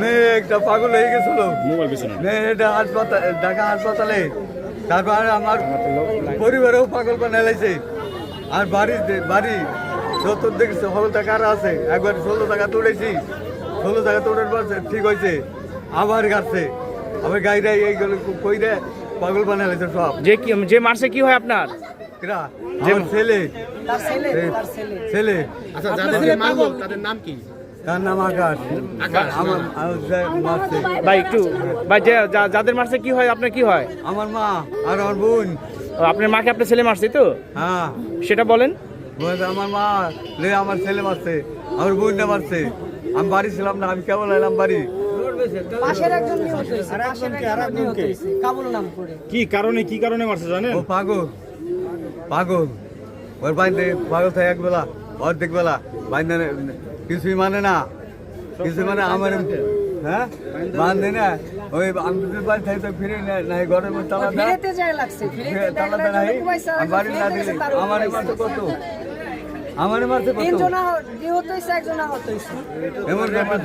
মেয়ে একটা পাগল হয়ে গেছিল, মেয়েটা ঢাকা হাসপাতালে। তারপর আমার পরিবারেও পাগল বানাই লাইছে। আর বাড়ি চতুর্দিকে হল টাকা আছে, একবার 16 টাকা তুলেছি, 16 টাকা তোলার পর ঠিক হয়েছে, আবার গাছে আবার গাড়িটা এইগুলো কই রে পাগল বানাই লাইছে সব। যে মারছে কি হয় আপনার? আমার ছেলে ছেলে আচ্ছা, যাদের মারলো তাদের নাম কি? তার নাম আকাশ। আমার মারছে ভাই একটু ভাই, যাদের মারছে কি হয়, আপনার কি হয়? আমার মা আর আমার বোন। আপনার মাকে আপনার ছেলে মারছে তো? হ্যাঁ, সেটা বলেন। আমার মা আমার ছেলে মারছে, আমার বোনটা মারছে। আমি বাড়ি ছিলাম না, আমি কেবল এলাম বাড়ি। কি কারণে মারছে জানেন? ও পাগল ওর বাইন্দে পাগল থাকে একবেলা অর্ধেক বেলা বাইন্দে কিছুই মানে না, কিছু মানে আমার হ্যাঁ বান্ধে না। ওই আমি বাড়ি থাকতে ফিরে না ঘরের মধ্যে তালা নাই, বাড়ি না দিলে আমার মারতে কত, আমার মারতে কত এমন ব্যাপার।